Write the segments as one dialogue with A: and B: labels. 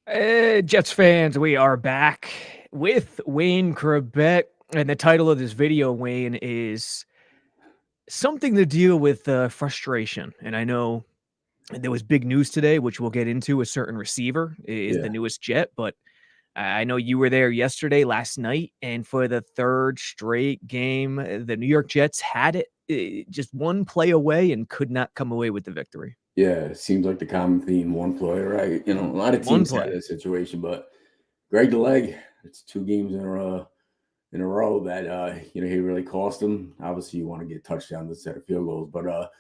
A: Jets fans, we are back with Wayne Chrebet, and the title of this video, Wayne, is something to deal with frustration. And I know there was big news today, which we'll get into. A certain receiver is the
B: Yeah,
A: newest Jet, but I know you were there yesterday, last night, and for the third straight game, the New York Jets had it just one play away and could not come away with the victory.
B: yeah. It seems like the common theme, one play, right? A lot of
A: One
B: teams had
A: play.
B: that situation, but Greg the Leg, it's two games in a row that he really cost them. Obviously, you want to get touchdowns instead of field goals, but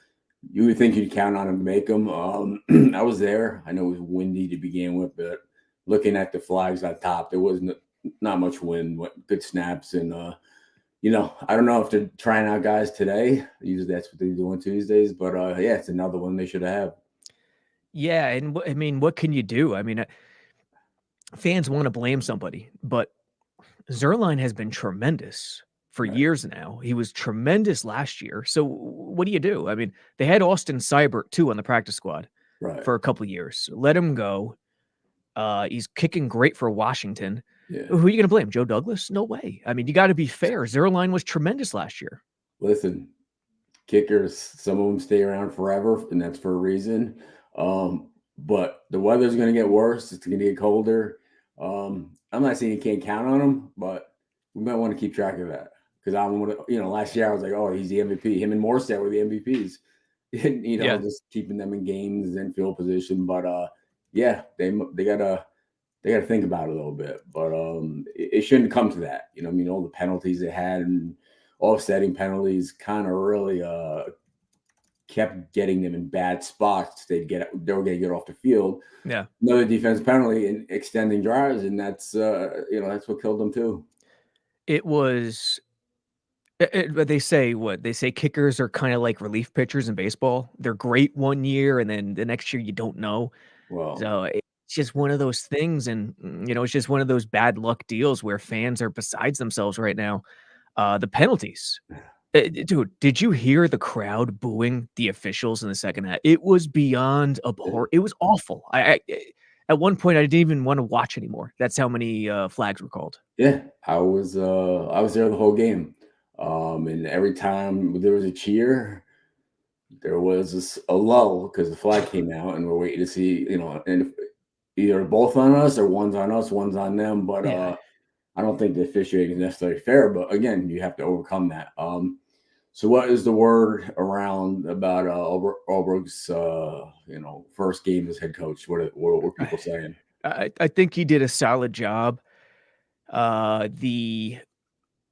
B: you would think you'd count on him to make them. I was there. I know it was windy to begin with, but looking at the flags on top, there wasn't not much wind. Good snaps and I don't know if they're trying out guys today. Usually that's what they do on Tuesdays, but yeah, it's another one they should have.
A: Yeah, and I mean, what can you do? I mean, fans want to blame somebody, but Zerline has been tremendous for
B: Right,
A: years now. He was tremendous last year. So what do you do? I mean, they had Austin Seibert too on the practice squad
B: right,
A: for a couple years. Let him go. He's kicking great for Washington.
B: yeah.
A: Who are you going to blame? Joe Douglas? No way. I mean, you got to be fair. Zerline was tremendous last year.
B: Listen, kickers, some of them stay around forever, and that's for a reason. But the weather's going to get worse. It's going to get colder. I'm not saying you can't count on them, but we might want to keep track of that because I want to. Last year I was like, oh, he's the MVP. Him and Morstead were the MVPs.
A: Yeah.
B: Just keeping them in games and field position. But yeah, they gotta think about it a little bit. But it shouldn't come to that. All the penalties they had and offsetting penalties kind of really kept getting them in bad spots. They were going to get off the field.
A: Yeah.
B: Another defense penalty and extending drives, and that's what killed them too.
A: It was but they say what? They say kickers are kinda like relief pitchers in baseball. They're great one year, and then the next year you don't know.
B: Well,
A: So, it's just one of those things, and, it's just one of those bad luck deals where fans are besides themselves right now. The penalties. Dude, did you hear the crowd booing the officials in the second half? It was beyond abhor it was awful. At one point, I didn't even wanna watch anymore. That's how many, flags were called.
B: yeah, I was there the whole game, and every time there was a cheer, there was a lull because the flag came out, and we're waiting to see, and if either both on us or one's on us, one's on them. But
A: Yeah.
B: I don't think the officiating is necessarily fair. But again, you have to overcome that. So what is the word around about Ulbricht's first game as head coach? What were people saying?
A: I think he did a solid job. The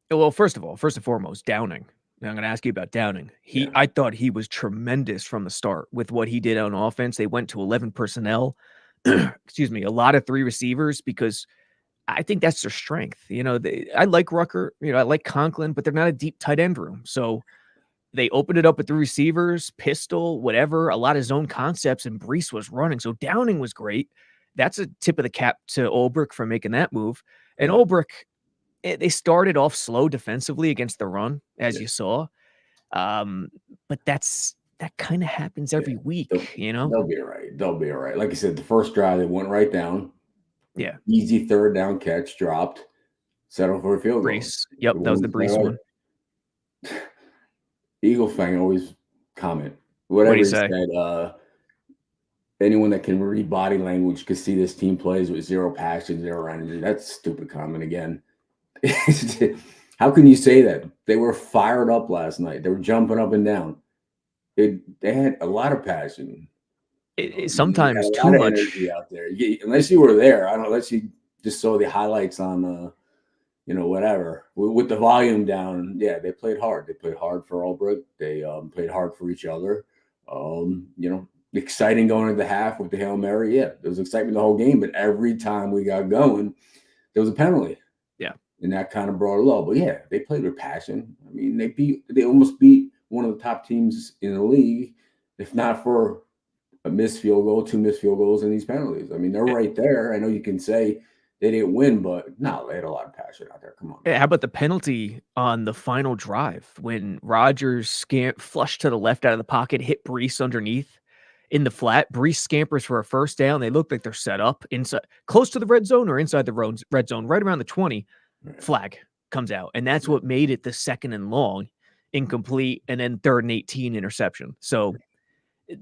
A: Well, first and foremost, Downing. Now I'm gonna ask you about Downing.
B: Yeah,
A: I thought he was tremendous from the start with what he did on offense. They went to 11 personnel. Excuse me, a lot of 3 receivers because I think that's their strength. I like Rucker, I like Conklin, but they're not a deep tight end room. So they opened it up with the receivers, pistol, whatever, a lot of zone concepts, and Brees was running. So Downing was great. That's a tip of the cap to Ulbrich for making that move. And
B: yeah,
A: Ulbrich, they started off slow defensively against the run, as
B: yeah,
A: you saw. Um, but that kind of happens
B: yeah.
A: every
B: They'll,
A: week.
B: they'll be all right. They'll be all right. Like I said, the first drive they went right down,
A: Yeah.
B: easy third down catch, dropped, settled for a field goal.
A: Brees. Yep,
B: It
A: that was the
B: wasn't
A: Brees one.
B: Eagle fan always comment
A: What'd he
B: whatever he
A: say?
B: said. Anyone that can read body language could see this team plays with zero passion, zero energy. That's a stupid comment again. How can you say that? They were fired up last night. They were jumping up and down. They had a lot of passion. They had
A: Sometimes
B: a
A: too
B: lot of
A: much.
B: energy out there. Unless you were there, I don't know. Unless you just saw the highlights on, whatever with the volume down. Yeah, they played hard. They played hard for Albrecht. They played hard for each other. Exciting going into the half with the Hail Mary. Yeah, there was excitement the whole game, but every time we got going, there was a penalty.
A: Yeah.
B: And that kind of brought it low. But yeah, they played with passion. I mean, they almost beat one of the top teams in the league, if not for a missed field goal, 2 missed field goals, and these penalties. I mean, they're
A: Eh,
B: right there. I know you can say they didn't win, but no, they had a lot of passion out there. Come on.
A: How about the penalty on the final drive when Rodgers flushed to the left out of the pocket, hit Brees underneath? in the flat. Brees scampers for a first down. They look like they're set up inside, close to the red zone or inside the red zone, right around the 20.
B: Right.
A: Flag comes out, and that's what made it the second and long, incomplete, and then 3rd and 18 interception. So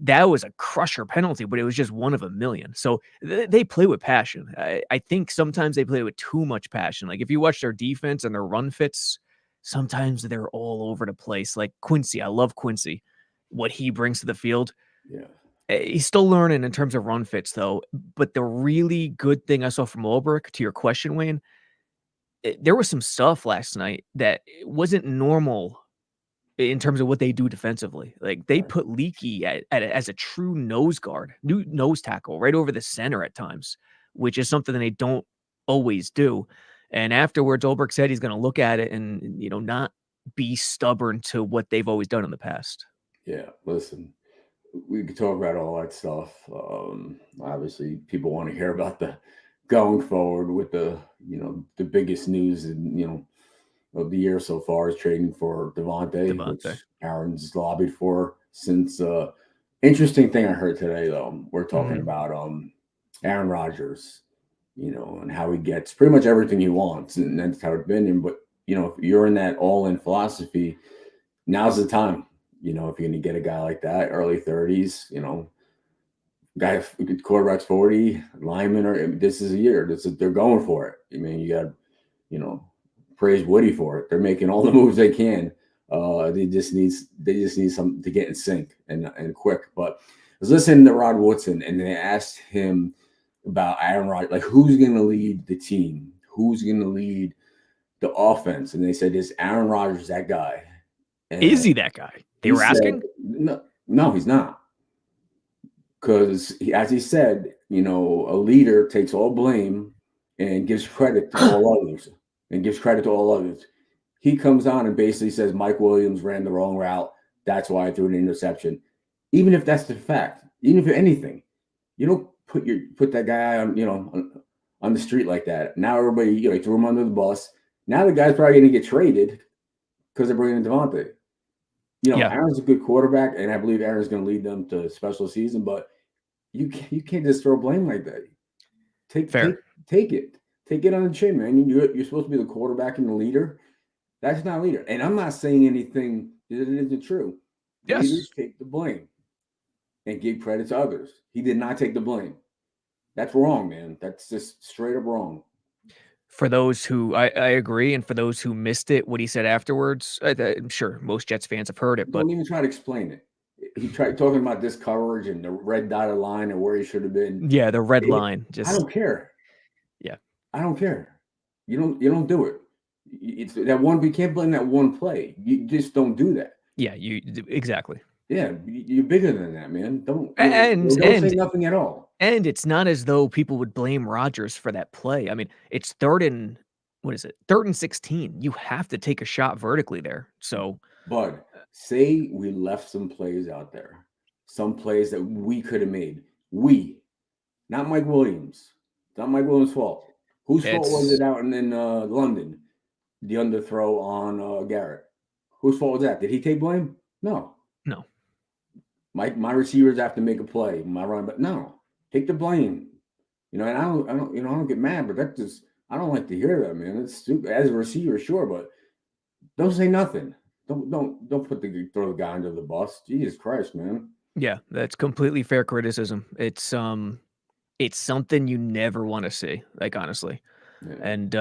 A: that was a crusher penalty, but it was just one of a million. So they play with passion. I think sometimes they play with too much passion. Like if you watch their defense and their run fits, sometimes they're all over the place. Like Quincy, I love Quincy, what he brings to the field.
B: Yeah.
A: He's still learning in terms of run fits, though. But the really good thing I saw from Ulbrich, to your question, Wayne, there was some stuff last night that wasn't normal in terms of what they do defensively. Like they
B: Right.
A: put Leaky as a true nose guard, new nose tackle right over the center at times, which is something that they don't always do. And afterwards, Ulbrich said he's going to look at it and, not be stubborn to what they've always done in the past.
B: Yeah. Listen, we could talk about all that stuff. Obviously, people want to hear about the going forward with the biggest news of the year so far is trading for Devontae, which
A: Devontae.
B: Aaron's lobbied for since. Interesting thing I heard today, though, we're talking about Aaron Rodgers, and how he gets pretty much everything he wants, and that's how it's been. But if you're in that all-in philosophy, now's the time. If you're going to get a guy like that, early 30s, guy quarterback's 40, lineman, or this is a year. They're going for it. I mean, you got, praise Woody for it. They're making all the moves they can. They just need something to get in sync and quick. But I was listening to Rod Woodson, and they asked him about Aaron Rodgers, like who's going to lead the team, who's going to lead the offense, and they said, "Is Aaron Rodgers that guy?" And
A: Is he that guy? They were asking?
B: No, he's not. Because as he said, a leader takes all blame and gives credit to all others. He comes on and basically says Mike Williams ran the wrong route. That's why I threw an interception. Even if that's the fact, even if anything, you don't put that guy on the street like that. Now everybody, threw him under the bus. Now the guy's probably going to get traded because they're bringing in Devontae.
A: Yeah.
B: Aaron's a good quarterback, and I believe Aaron's going to lead them to a special season. But you can't just throw blame like that. Take it on the chin, man. You're supposed to be the quarterback and the leader. That's not a leader. And I'm not saying anything that isn't true.
A: Yes.
B: Leaders take the blame and give credit to others. He did not take the blame. That's wrong, man. That's just straight up wrong.
A: For those who I agree, and for those who missed it, what he said afterwards, I'm sure most Jets fans have heard it, but
B: Don't even try to explain it. He tried talking about this coverage and the red dotted line and where he should have been.
A: yeah, the red line
B: I don't care.
A: Yeah.
B: I don't care. You don't do it. It's that one. We can't blame that one play. You just don't do that.
A: Yeah, exactly.
B: Yeah, you're bigger than that, man. Don't say nothing at all.
A: And it's not as though people would blame Rodgers for that play. I mean, it's 3rd and 16. You have to take a shot vertically there. So,
B: Bud, say we left some plays out there, some plays that we could have made. Not Mike Williams. It's not Mike Williams' fault. Whose fault was it out in London? The underthrow on Garrett. Whose fault was that? Did he take blame? No. My receivers have to make a play. My run, but no, take the blame. And I don't get mad, but I don't like to hear that, man. It's stupid. As a receiver, sure, but don't say nothing. Don't throw the guy under the bus. Jesus Christ, man.
A: Yeah, that's completely fair criticism. It's something you never want to see, like honestly. Yeah. And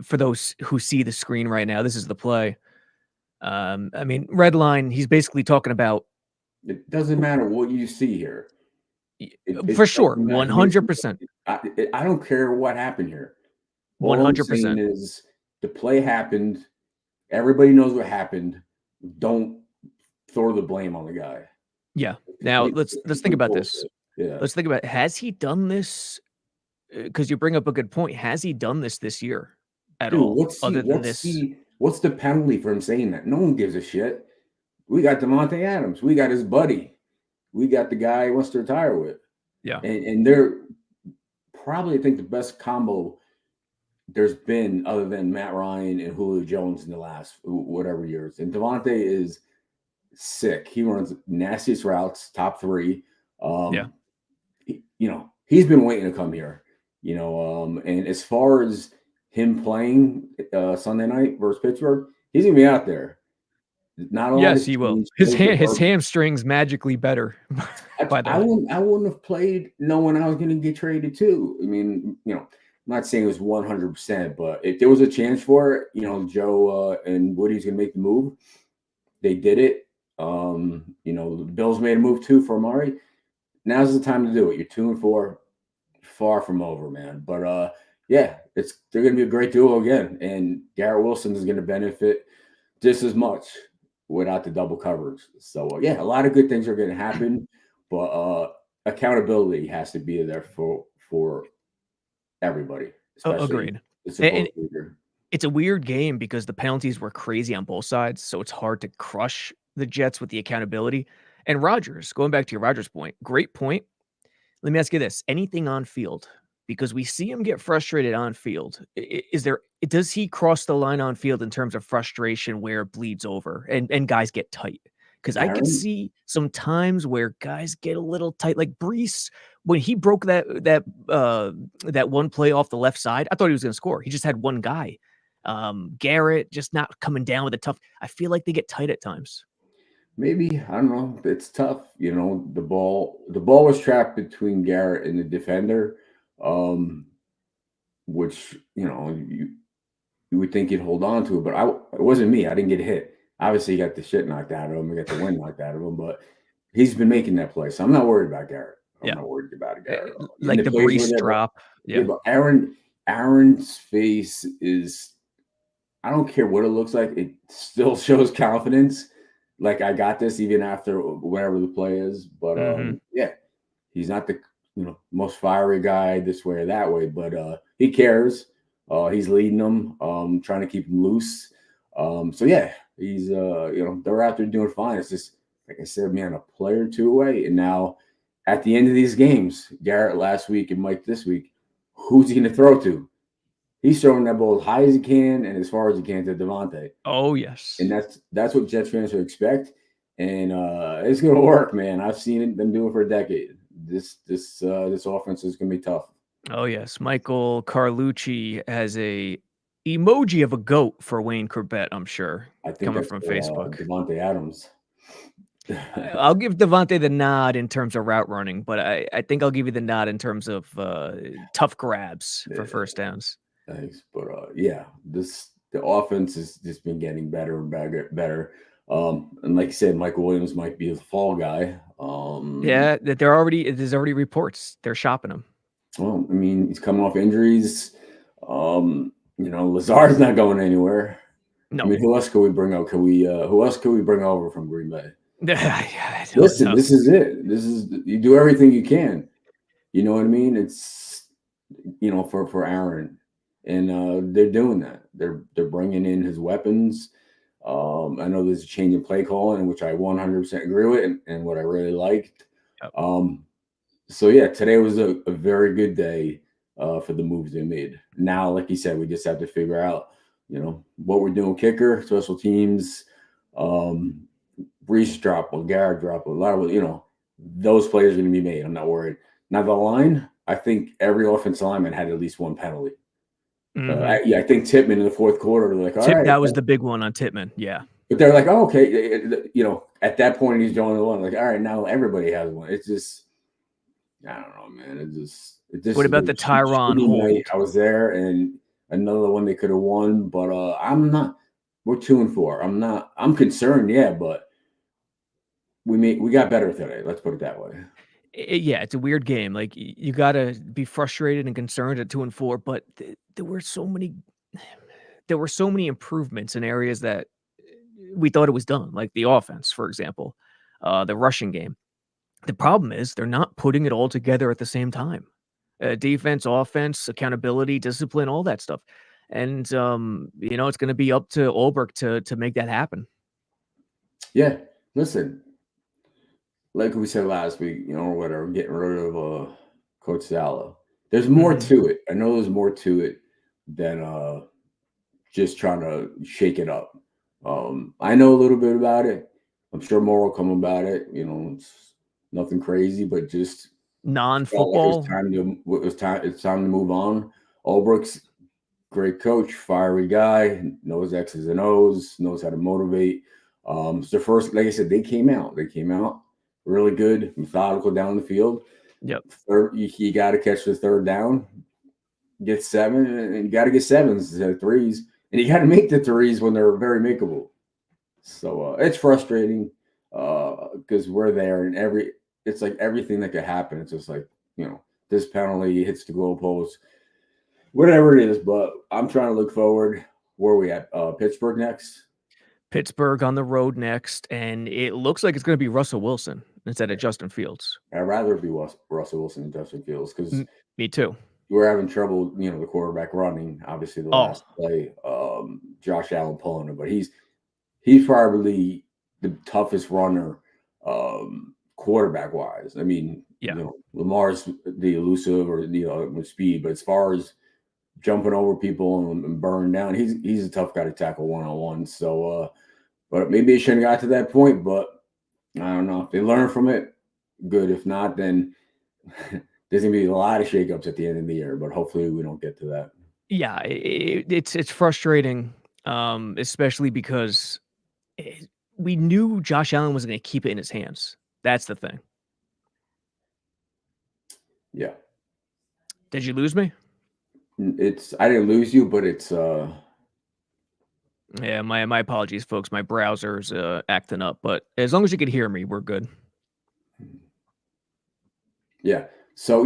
A: for those who see the screen right now, this is the play. I mean, red line, he's basically talking about.
B: It doesn't matter what you see here.
A: For sure, 100%.
B: I don't care what happened here.
A: 100%
B: is the play happened. Everybody knows what happened. Don't throw the blame on the guy.
A: Yeah. Now let's think about this.
B: Yeah.
A: Let's think about, has he done this? Because you bring up a good point. Has he done this year at all?
B: What's the penalty for him saying that? No one gives a shit. We got Devontae Adams. We got his buddy. We got the guy he wants to retire with.
A: Yeah.
B: And they're probably, I think, the best combo there's been other than Matt Ryan and Julio Jones in the last whatever years. And Devontae is sick. He runs nastiest routes, top three.
A: Yeah.
B: He's been waiting to come here. And as far as him playing Sunday night versus Pittsburgh, he's gonna be out there. Not a lot
A: Yes,
B: has
A: he will.
B: changed. Plays
A: His
B: regardless.
A: hamstrings magically better by
B: I
A: the
B: wouldn't have played knowing I was going to get traded too. I mean, I'm not saying it was 100%, but if there was a chance for it, Joe and Woody's going to make the move. They did it. The Bills made a move too for Amari. Now's the time to do it. You're 2-4, far from over, man. But yeah, they're going to be a great duo again, and Garrett Wilson is going to benefit just as much without the double coverage. So yeah, a lot of good things are going to happen, but accountability has to be there for everybody, especially
A: agreed.
B: the
A: And
B: support leader.
A: it's a weird game because the penalties were crazy on both sides, so it's hard to crush the Jets with the accountability. And Rodgers, going back to your Rodgers point, great point. Let me ask you this: anything on field? Because we see him get frustrated on field. Does he cross the line on field in terms of frustration where it bleeds over and guys get tight? Because I could
B: Aaron,
A: see some times where guys get a little tight, like Brees when he broke that one play off the left side. I thought he was going to score. He just had one guy. Garrett just not coming down with a tough. I feel like they get tight at times.
B: maybe I don't know. It's tough. The ball was trapped between Garrett and the defender, um, which you would think he'd hold on to it, but it wasn't me. I didn't get hit. Obviously, he got the shit knocked out of him. He got the wind knocked out of him, but he's been making that play, so I'm not worried about Garrett. I'm
A: Yeah,
B: not worried about Garrett at all. And
A: like
B: the
A: the
B: plays were
A: Brees
B: there, but
A: drop.
B: yeah,
A: Yeah.
B: but Aaron's face is. I don't care what it looks like. It still shows confidence. Like I got this even after whatever the play is. But
A: Hmm.
B: yeah, he's not the most fiery guy this way or that way, but he cares. He's leading them, trying to keep him loose. So yeah, he's they're out there doing fine. It's just like I said, man, a player or two away, and now at the end of these games, Garrett last week and Mike this week, who's he going to throw to? He's throwing that ball as high as he can and as far as he can to Devontae,
A: Oh
B: and
A: yes.
B: that's what Jets fans would expect, and it's going to work, man. I've seen them do it for a decade. This offense is going to be tough.
A: Oh yes, Michael Carlucci has a emoji of a goat for Wayne Chrebet, I'm sure,
B: I think
A: coming
B: that's
A: from
B: for
A: Facebook.
B: Devontae Adams.
A: I'll give Devontae the nod in terms of route running, but I think I'll give you the nod in terms of tough grabs for
B: Yeah,
A: first downs.
B: thanks, but yeah, the offense has just been getting better and better. And like you said, Michael Williams might be the fall guy.
A: Yeah, that there's already reports they're shopping him.
B: Well, I mean, he's coming off injuries. Lazard's not going anywhere. I
A: No,
B: mean, who else could we bring out? Who else could we bring over from Green Bay?
A: I don't
B: Listen,
A: know.
B: this is it. This is you do everything you can. You know what I mean? It's for Aaron, and they're doing that. They're bringing in his weapons. I know there's a change in play calling, which I 100% agree with, and what I really liked.
A: Yep.
B: So yeah, today was a very good day for the moves they made. Now, like you said, we just have to figure out, what we're doing. Kicker, special teams, um, Brees drop, or Garrett drop, a lot of those players are going to be made. I'm not worried. Now the line, I think every offensive lineman had at least one penalty.
A: Hmm.
B: I think Tippmann in the fourth quarter, they're like, all
A: Tip
B: right,
A: that was the big one on Tippmann. Yeah.
B: but they're like, oh, okay, at that point he's the only one. Like, all right, now everybody has one. It's just I don't know, man. It just
A: What
B: has
A: about
B: been
A: the
B: a
A: Tyron
B: shitty night.
A: hold?
B: I was there, and another one they could have won, but I'm not. We're 2-4. I'm concerned, yeah, but we got better today. Let's put it that way.
A: Yeah, it's a weird game. Like you gotta be frustrated and concerned at 2-4, but there were so many improvements in areas that we thought it was done, like the offense, for example, the rushing game. The problem is they're not putting it all together at the same time. Defense, offense, accountability, discipline, all that stuff. And it's going to be up to Ulbrich to make that happen.
B: Yeah, listen, like we said last week, or whatever, getting rid of Coach Sallow. There's more
A: Mhm.
B: to it. I know there's more to it than just trying to shake it up. I know a little bit about it. I'm sure more will come about it. It's nothing crazy, but just felt like it was
A: Non-football?
B: time to it was time. It's time to move on. Ulbricht's great coach, fiery guy, knows X's and O's, knows how to motivate. It's the first, like I said, they came out. They came out really good, methodical down the field.
A: Yep.
B: Third, you got to catch the third down, get seven, and you got to get sevens instead of threes, and you got to make the threes when they're very makeable. So it's frustrating because we're there, and it's like everything that could happen. It's just like this penalty hits the goalpost, whatever it is. But I'm trying to look forward. Where are we at? Pittsburgh next.
A: Pittsburgh on the road next, and it looks like it's gonna be Russell Wilson instead of Justin Fields.
B: I'd rather be Russell Wilson than Justin Fields because
A: Me too.
B: we're having trouble. The quarterback running. Obviously, the
A: Oh,
B: last play, Josh Allen pulling it, but he's probably the toughest runner, quarterback wise. I mean,
A: yeah.
B: Lamar's the elusive or with speed, but as far as jumping over people and burning down, he's a tough guy to tackle one on one. So, but maybe it shouldn't have got to that point. But I don't know if they learn from it. Good. If not, then there's gonna be a lot of shakeups at the end of the year. But hopefully, we don't get to that.
A: Yeah, it's frustrating, especially because eh, we knew Josh Allen was gonna keep it in his hands. That's the thing.
B: Yeah,
A: Did you lose me?
B: I didn't lose you, but it's
A: Yeah, my apologies, folks. My browser's acting up, but as long as you could hear me, we're good.
B: Yeah. So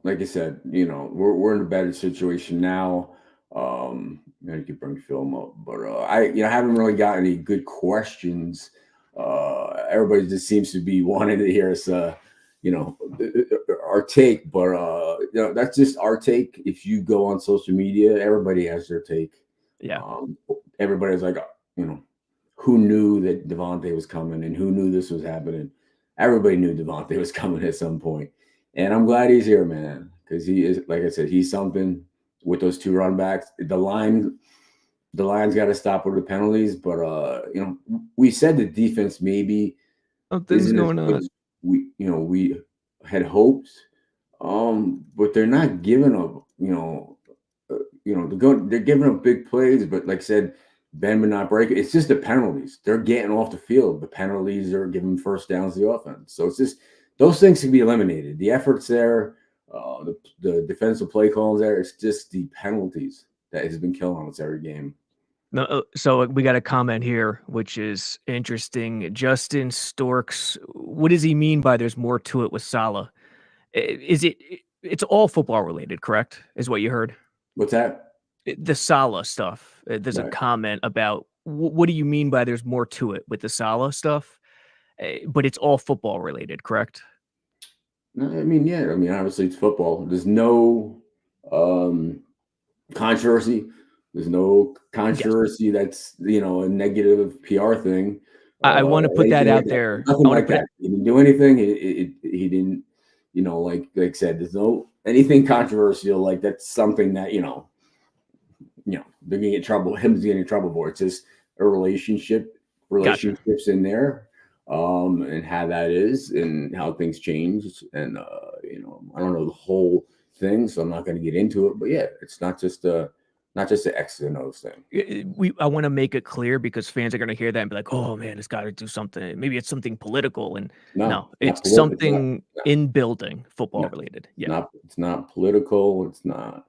B: like I said, we're in a better situation now. You could bring film up, but I haven't really got any good questions. Everybody just seems to be wanting to hear us, our take, but that's just our take. If you go on social media, everybody has their take.
A: Yeah.
B: Um, Everybody's like, you know, who knew that Devontae was coming and who knew this was happening? Everybody knew Devontae was coming at some point. And I'm glad he's here, man, because he is, like I said, he's something with those two run backs. The line's got to stop with the penalties, but we said the defense maybe
A: Something's
B: isn't as
A: going
B: good
A: on.
B: as we had hoped. But they're not giving up, they're giving up big plays, but like I said, bend but not break. It's just the penalties. They're getting off the field. The penalties are giving first downs to the offense. So it's just those things can be eliminated. The effort's there, the defensive play calls there. It's just the penalties that has been killing us every game.
A: No, so we got a comment here, which is interesting. Justin Storks, what does he mean by there's more to it with Salah? Is it? It's all football related, correct? Is what you heard?
B: What's that?
A: The Salah stuff. There's a
B: Right.
A: comment about what do you mean by there's more to it with the Salah stuff? But it's all football related, correct?
B: No, I mean, yeah. I mean, obviously it's football. There's no um, controversy. There's no
A: Yes.
B: controversy that's a negative PR thing.
A: I want to put that
B: Anything like
A: out
B: that.
A: there.
B: Nothing
A: I want to
B: like
A: put it.
B: that. He didn't do anything. He didn't. Like I said, there's no anything controversial. Like that's something that they're gonna get trouble. Him's getting in trouble for. It's just a
A: Gotcha.
B: relationships in there, and how that is and how things change. And I don't know the whole thing, so I'm not going to get into it. But yeah, it's not just the X's and O's thing.
A: I want to make it clear because fans are going to hear that and be like, "Oh man, it's got to do something. Maybe it's something political." And
B: No,
A: no,
B: not
A: it's
B: political. It's not.
A: something in building football
B: No,
A: related.
B: it's
A: Yeah,
B: not. It's not political. It's not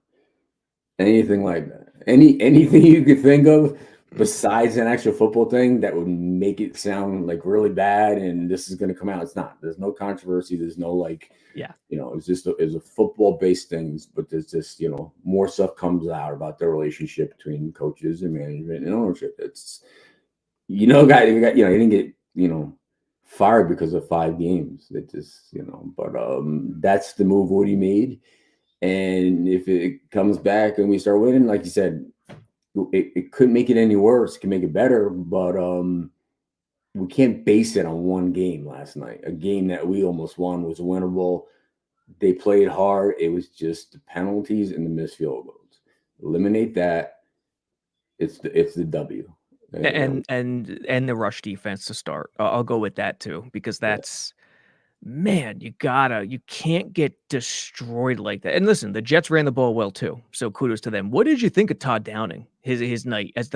B: anything like that. Anything you could think of besides an actual football thing that would make it sound like really bad and this is going to come out. It's not. There's no controversy. There's no
A: yeah.
B: it's just it's a football based things, but there's just more stuff comes out about the relationship between coaches and management and ownership. It's he didn't get fired because of 5 games. It just but that's the move Woody made. And if it comes back and we start winning, like you said, it couldn't make it any worse. It can make it better, but we can't base it on one game last night. A game that we almost won was winnable. They played hard. It was just the penalties and the missed field goals. Eliminate that. It's the W. Yeah,
A: And the rush defense to start. I'll go with that too because
B: yeah,
A: that's man, you can't get destroyed like that. And listen, the Jets ran the ball well too, so kudos to them. What did you think of Todd Downing? His night as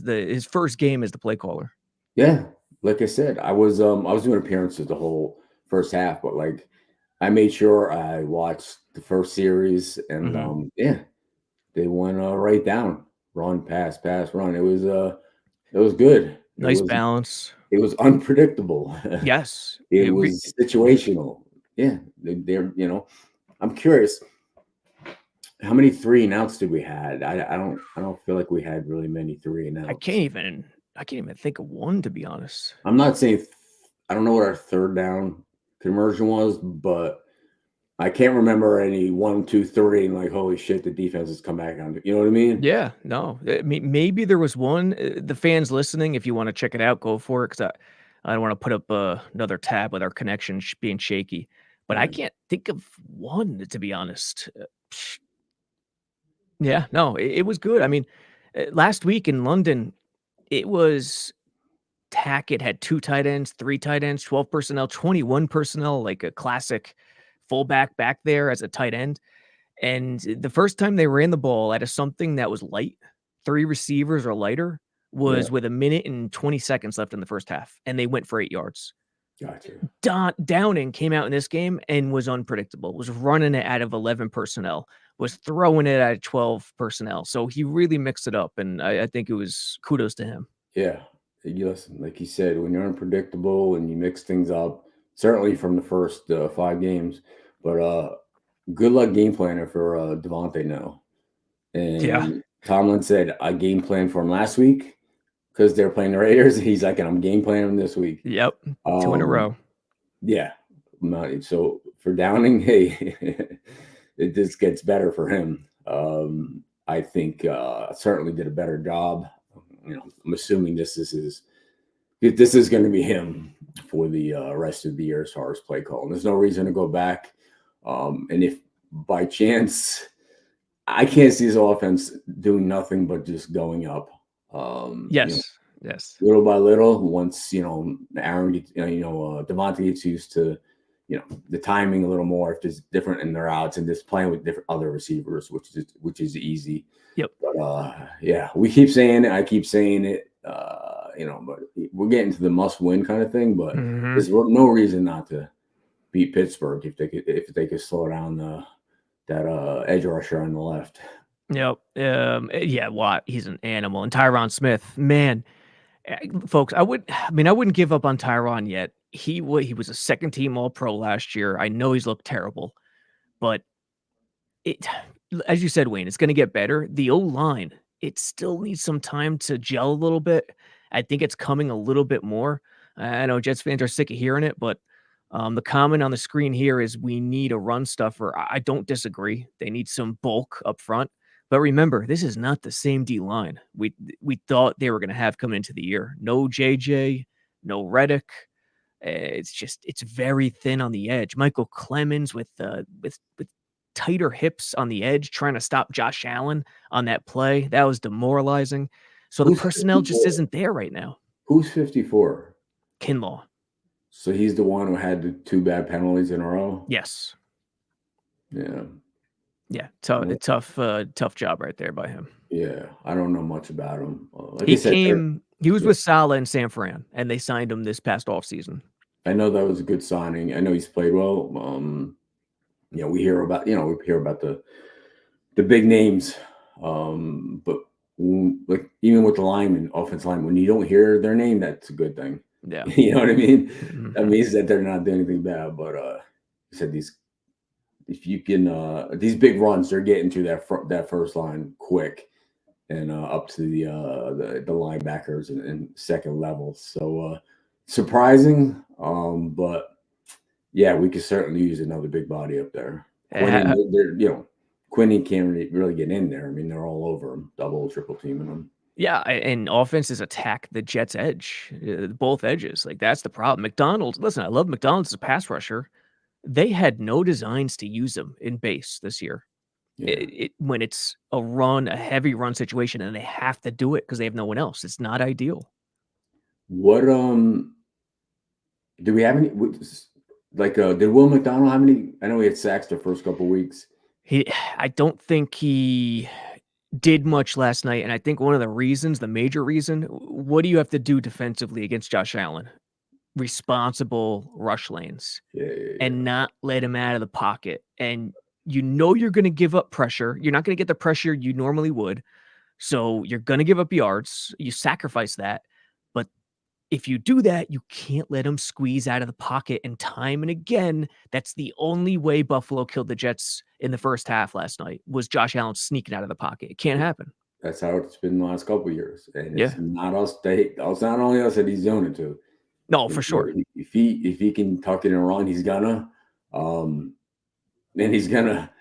A: his first game as the play caller.
B: yeah. Like I said, I was doing appearances the whole first half, but like I made sure I watched the first series, and
A: Mhm.
B: yeah, they went right down, run, pass, run. It was good.
A: Nice balance.
B: It was unpredictable.
A: Yes.
B: It was situational. Yeah, they're I'm curious, how many three and outs did we had? I don't feel like we had really many three and
A: I can't
B: outs.
A: even I can't even think of one, to be honest.
B: I'm not saying I don't know what our third down conversion was, but I can't remember any one, two, three, and like holy shit, the defense has come back on. You know what I mean?
A: Yeah, no, maybe there was one, the fans listening, if you wanna check it out, go for it, 'cause I don't wanna put up, another tab with our connection being shaky, but I
B: Right.
A: can't think of one, to be honest. Yeah, no, it was good. I mean, last week in London, it was Tackett had 2 tight ends, 3 tight ends, 12 personnel, 21 personnel, like a classic fullback back there as a tight end. And the first time they ran the ball out of something that was light, 3 receivers or lighter,
B: Yeah.
A: was with a minute and 20 seconds left in the first half, and they went for 8 yards.
B: Gotcha.
A: Downing came out in this game and was unpredictable, was running it out of 11 personnel, was throwing it out of 12 personnel, so he really mixed it up, and I think it was kudos to him.
B: Yeah. You listen, like you said, when you're unpredictable and you mix things up, certainly from the first 5 games, but good luck game planner for Devontae now.
A: Yeah.
B: And Tomlin said I game planned for him last week because they're playing the Raiders. He's like, and I'm game planning him this week.
A: Yep. 2 in a
B: Um,
A: row.
B: yeah. So for Downing, hey, it just gets better for him. I think certainly did a better job. I'm assuming this is going to be him for the rest of the year as far as play call. And there's no reason to go back. And if by chance, I can't see his offense doing nothing but just going up.
A: Yes. Yes.
B: Little by little, once Aaron gets, Devontae gets used to, the timing a little more if it's different in their outs and just playing with different other receivers, which is easy.
A: Yep.
B: But yeah, we keep saying it. I keep saying it. But we're getting to the must-win kind of thing. But
A: Mhm.
B: there's no reason not to beat Pittsburgh if they could slow down that edge rusher on the left.
A: Yep. Yeah, Watt, he's an animal, and Tyron Smith, man, folks, I wouldn't give up on Tyron yet. He was a second team All-Pro last year. I know he's looked terrible, but it as you said, Wayne, it's gonna get better. The O-line, it still needs some time to gel a little bit. I think it's coming a little bit more. I know Jets fans are sick of hearing it, but, the comment on the screen here is, "We need a run stuffer." I don't disagree. They need some bulk up front, but remember, this is not the same D-line we thought they were gonna have coming into the year. No JJ, no Reddick. It's very thin on the edge. Michael Clemens with tighter hips on the edge, trying to stop Josh Allen on that play. That was demoralizing. So the
B: Who's
A: personnel just
B: 54?
A: isn't there right now.
B: Who's 54?
A: Kinlaw.
B: So he's the one who had the 2 bad penalties in a row.
A: Yes.
B: Yeah.
A: Yeah.
B: Well,
A: Tough job right there by him.
B: yeah. I don't know much about him. Like I said,
A: He was
B: yeah,
A: with Saleh and San Fran, and they signed him this past offseason.
B: I know that was a good signing. I know he's played well. We hear about the big names, but like even with the linemen, offense line, when you don't hear their name, that's a good thing.
A: Yeah.
B: You know what I mean? That
A: Mhm.
B: means that they're not doing anything bad. But you said if you can these big runs, they're getting to that first line quick and up to the linebackers and second level. So surprising, but yeah, we could certainly use another big body up there. Quinn,
A: Eh,
B: Quinny can't really get in there. I mean, they're all over him, double, triple teaming him.
A: Yeah, and offenses attack the Jets' edge, both edges. Like that's the problem. McDonald's, listen, I love McDonald's as a pass rusher. They had no designs to use him in base this year.
B: Yeah.
A: When it's a heavy run situation, and they have to do it because they have no one else. It's not ideal.
B: What do we have any did Will McDonald have any? I know he had sacks the first couple weeks.
A: I don't think he did much last night, and I think one of the major reason, what do you have to do defensively against Josh Allen? Responsible rush lanes
B: Yeah, yeah,
A: and
B: yeah.
A: not let him out of the pocket. And you're going to give up pressure. You're not going to get the pressure you normally would. So you're going to give up yards. You sacrifice that. But if you do that, you can't let him squeeze out of the pocket. And time and again, that's the only way Buffalo killed the Jets in the first half last night, was Josh Allen sneaking out of the pocket. It can't happen.
B: That's how it's been the last couple of years, and it's
A: Yeah.
B: not us. It's not only us that he's doing it to.
A: No, for sure.
B: If he can tuck it and run, he's gonna, and he's gonna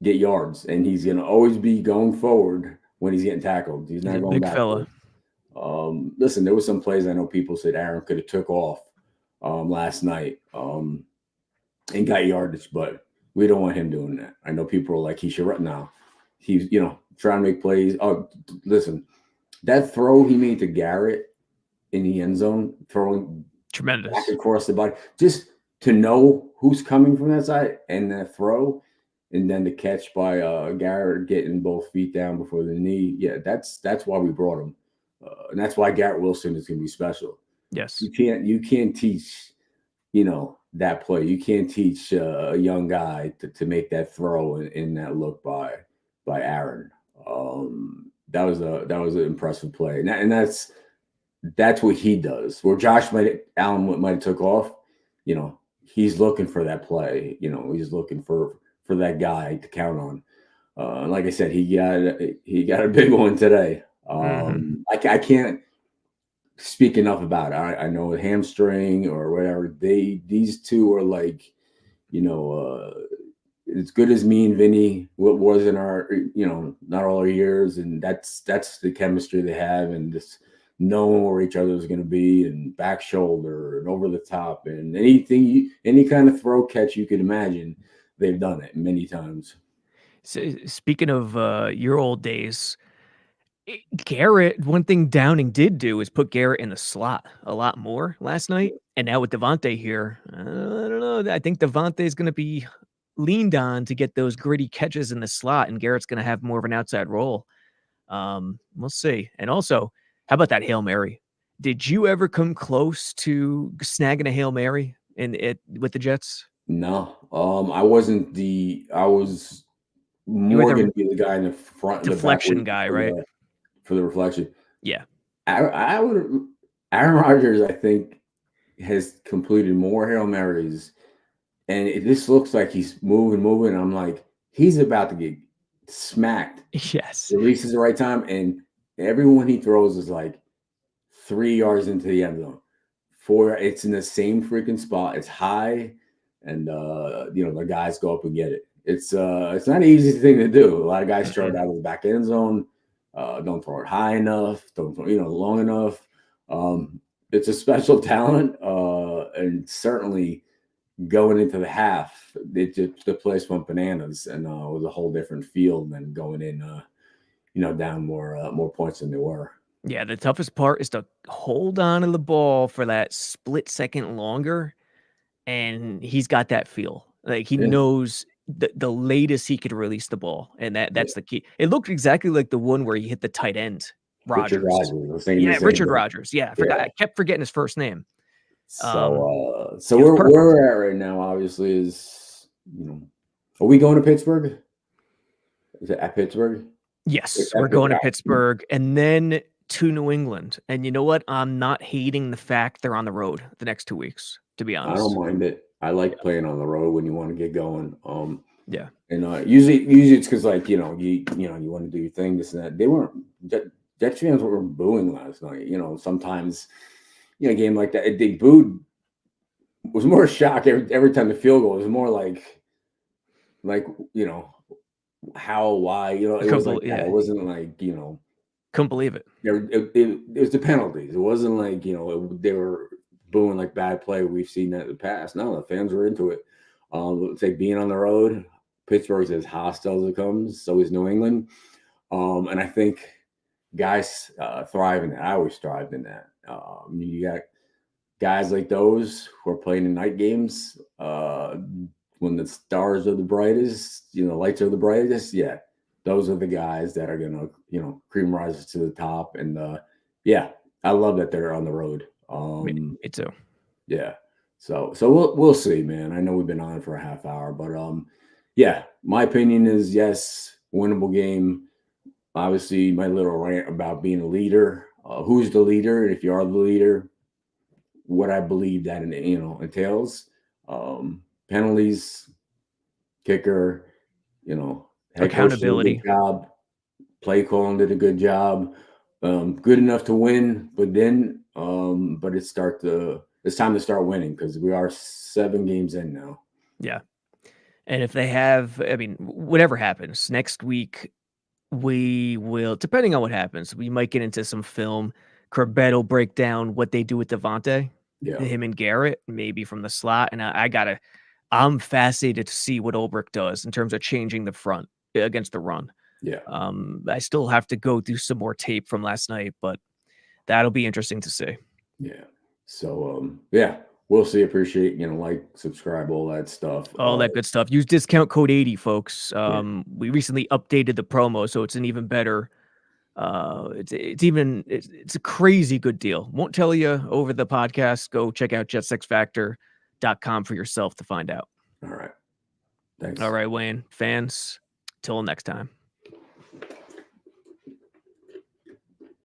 B: get yards, and he's gonna always be going forward when he's getting tackled. He's
A: He's
B: not
A: a
B: going
A: big fella.
B: backward. Listen, there was some plays I know people said Aaron could have took off last night and got yardage, but we don't want him doing that. I know people are like, he should run now. He's trying to make plays. Oh, listen, that throw he made to Garrett in the end zone, throwing
A: Tremendous.
B: back across the body, just to know who's coming from that side and that throw, and then the catch by Garrett getting both feet down before the knee. Yeah, that's why we brought him, and that's why Garrett Wilson is going to be special.
A: Yes.
B: You can't teach, that play. You can't teach a young guy to make that throw in that look by Aaron. That was an impressive play, and that's what he does. Where Allen might have took off, he's looking for that play. He's looking for that guy to count on. Like I said, he got a big one today. I can't speak enough about it. I know a hamstring or whatever. These two are like, as good as me and Vinny what was in our, not all our years, and that's the chemistry they have, and just knowing where each other is going to be, and back shoulder and over the top, and any kind of throw catch you could imagine, they've done it many times.
A: So, speaking of your old days, Garrett, one thing Downing did do is put Garrett in the slot a lot more last night. And now with Devontae here, I don't know. I think Devontae is going to be leaned on to get those gritty catches in the slot, and Garrett's going to have more of an outside role. We'll see. And also, how about that Hail Mary? Did you ever come close to snagging a Hail Mary with the Jets?
B: No, I wasn't I was
A: You were
B: more going
A: the
B: to be the guy in the front and the back
A: deflection guy, right?
B: for the reflection.
A: Yeah.
B: I would. Aaron Rodgers, I think, has completed more Hail Marys, and this looks like he's moving. I'm like, he's about to get smacked.
A: Yes.
B: Releases the right time, and everyone he throws is like 3 yards into the end zone. It's in the same freaking spot. It's high, and the guys go up and get it. It's not an easy thing to do. A lot of guys start out of the back end zone. Don't throw it high enough. Don't throw long enough. It's a special talent, and certainly going into the half, the place went bananas, and it was a whole different field than going in, down more points than they were.
A: Yeah, the toughest part is to hold on to the ball for that split second longer, and he's got that feel. Like, he
B: Yeah.
A: knows the latest he could release the ball, and that's the key. It looked exactly like the one where he hit the tight end,
B: Richard
A: Rodgers.
B: Rodgers. I was thinking the
A: Yeah,
B: same
A: Richard
B: thing.
A: Rodgers. Yeah, I forgot.
B: Yeah.
A: I kept forgetting his first name.
B: So
A: It was
B: where
A: perfect.
B: we're at right now, obviously, is are we going to Pittsburgh? Is it at Pittsburgh?
A: Yes, we're going to Pittsburgh and then to New England. And you know what? I'm not hating the fact they're on the road the next 2 weeks, to be
B: I
A: honest.
B: don't mind it. I like playing on the road when you want to get going.
A: Yeah.
B: And usually it's because you want to do your thing, this and that. They weren't. Jets fans were booing last night. Sometimes a game like that, they booed. It was more shock every time the field goal. It was more like how, why, it was like that.
A: Yeah.
B: It wasn't like
A: Couldn't believe it.
B: it was the penalties. It wasn't like they were booing like bad play. We've seen that in the past. No, the fans were into it. It's like being on the road. Pittsburgh's as hostile as it comes. So is New England. And I think guys thrive in that. I always thrived in that. You got guys like those who are playing in night games when the stars are the brightest, lights are the brightest. Yeah, those are the guys that are gonna, cream rises to the top. And yeah, I love that they're on the road.
A: Me too.
B: Yeah. So we'll see, man. I know we've been on it for a half hour, but yeah, my opinion is yes, winnable game. Obviously, my little rant about being a leader. Who's the leader? If you are the leader, what I believe that entails. Penalties, kicker, head coach did a good
A: Accountability.
B: job. Play calling did a good job. Good enough to win, but it's time to start winning because we are 7 games in now.
A: Yeah. And if they have, I mean, whatever happens next week, we will, depending on what happens, we might get into some film. Chrebet will break down what they do with Devontae,
B: Yeah,
A: him and Garrett, maybe from the slot. And I'm fascinated to see what Ulbrich does in terms of changing the front against the run.
B: yeah,
A: I still have to go through some more tape from last night, but that'll be interesting to see.
B: yeah. So yeah, we'll see. Appreciate like, subscribe, all that stuff.
A: All that good stuff. Use discount code 80, folks.
B: Yeah.
A: We recently updated the promo, so it's an even better. It's a crazy good deal. Won't tell you over the podcast. Go check out jetsexfactor.com for yourself to find out.
B: All right. Thanks.
A: All right, Wayne, fans, till next time.